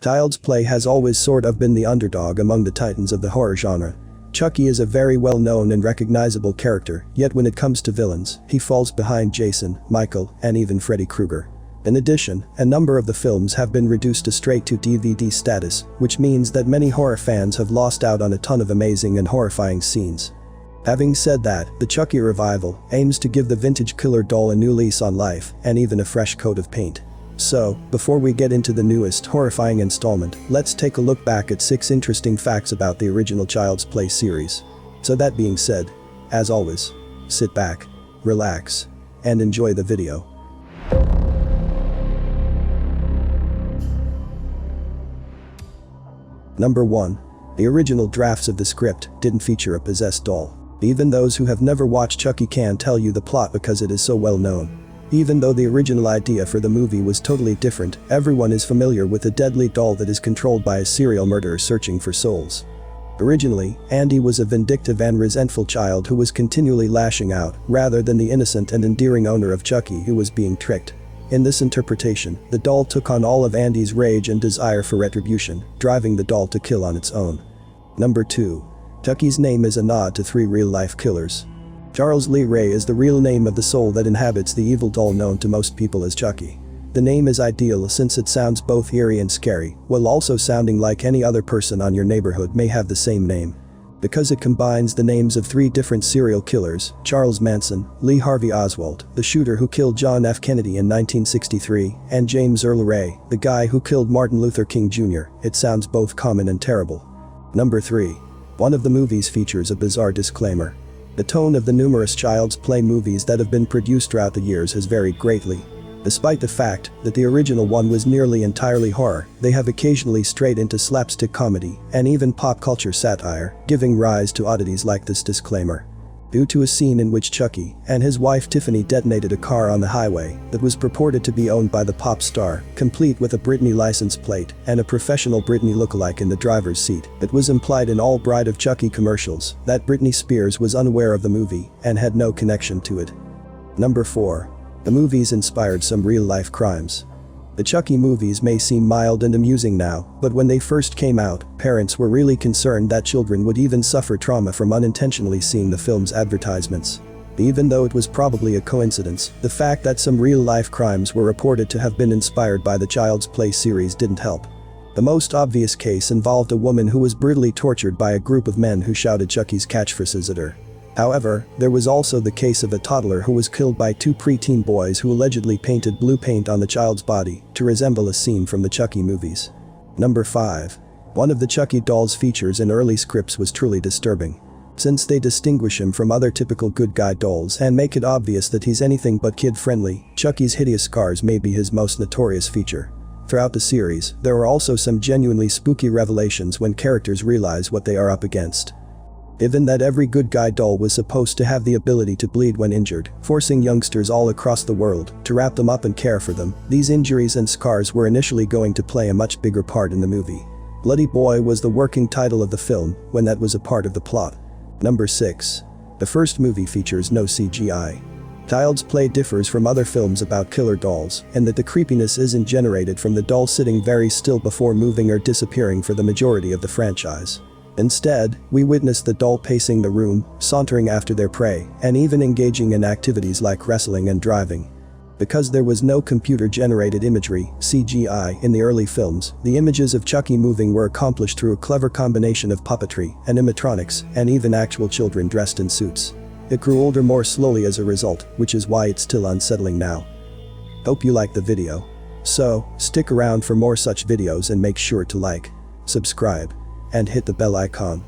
Child's Play has always sort of been the underdog among the titans of the horror genre. Chucky is a very well-known and recognizable character, yet when it comes to villains, he falls behind Jason, Michael, and even Freddy Krueger. In addition, a number of the films have been reduced to straight-to-DVD status, which means that many horror fans have lost out on a ton of amazing and horrifying scenes. Having said that, the Chucky revival aims to give the vintage killer doll a new lease on life and even a fresh coat of paint. So, before we get into the newest horrifying installment, let's take a look back at 6 interesting facts about the original Child's Play series. So that being said, as always, sit back, relax, and enjoy the video. Number 1. The original drafts of the script didn't feature a possessed doll. Even those who have never watched Chucky can tell you the plot because it is so well known. Even though the original idea for the movie was totally different, everyone is familiar with a deadly doll that is controlled by a serial murderer searching for souls. Originally, Andy was a vindictive and resentful child who was continually lashing out, rather than the innocent and endearing owner of Chucky who was being tricked. In this interpretation, the doll took on all of Andy's rage and desire for retribution, driving the doll to kill on its own. Number 2. Chuckies Name is a nod to 3 real-life killers. Charles Lee Ray is the real name of the soul that inhabits the evil doll known to most people as Chucky. The name is ideal since it sounds both eerie and scary, while also sounding like any other person on your neighborhood may have the same name. Because it combines the names of 3 different serial killers, Charles Manson, Lee Harvey Oswald, the shooter who killed John F. Kennedy in 1963, and James Earl Ray, the guy who killed Martin Luther King Jr., it sounds both common and terrible. Number 3. One of the movies features a bizarre disclaimer. The tone of the numerous Child's Play movies that have been produced throughout the years has varied greatly. Despite the fact that the original one was nearly entirely horror, they have occasionally strayed into slapstick comedy and even pop culture satire, giving rise to oddities like this disclaimer. Due to a scene in which Chucky and his wife Tiffany detonated a car on the highway that was purported to be owned by the pop star, complete with a Britney license plate and a professional Britney lookalike in the driver's seat, it was implied in all Bride of Chucky commercials that Britney Spears was unaware of the movie and had no connection to it. Number 4. The movies inspired some real-life crimes. The Chucky movies may seem mild and amusing now, but when they first came out, parents were really concerned that children would even suffer trauma from unintentionally seeing the film's advertisements. Even though it was probably a coincidence, the fact that some real-life crimes were reported to have been inspired by the Child's Play series didn't help. The most obvious case involved a woman who was brutally tortured by a group of men who shouted Chucky's catchphrases at her. However, there was also the case of a toddler who was killed by 2 preteen boys who allegedly painted blue paint on the child's body to resemble a scene from the Chucky movies. Number 5. One of the Chucky doll's features in early scripts was truly disturbing. Since they distinguish him from other typical good guy dolls and make it obvious that he's anything but kid-friendly, Chucky's hideous scars may be his most notorious feature. Throughout the series, there are also some genuinely spooky revelations when characters realize what they are up against. Given that every good guy doll was supposed to have the ability to bleed when injured, forcing youngsters all across the world to wrap them up and care for them, these injuries and scars were initially going to play a much bigger part in the movie. Bloody Boy was the working title of the film when that was a part of the plot. Number 6. The first movie features no CGI. Child's Play differs from other films about killer dolls in that the creepiness isn't generated from the doll sitting very still before moving or disappearing for the majority of the franchise. Instead, we witness the doll pacing the room, sauntering after their prey, and even engaging in activities like wrestling and driving. Because there was no computer-generated imagery, CGI, in the early films, the images of Chucky moving were accomplished through a clever combination of puppetry, animatronics, and even actual children dressed in suits. It grew older more slowly as a result, which is why it's still unsettling now. Hope you liked the video. So, stick around for more such videos and make sure to like, subscribe, and hit the bell icon.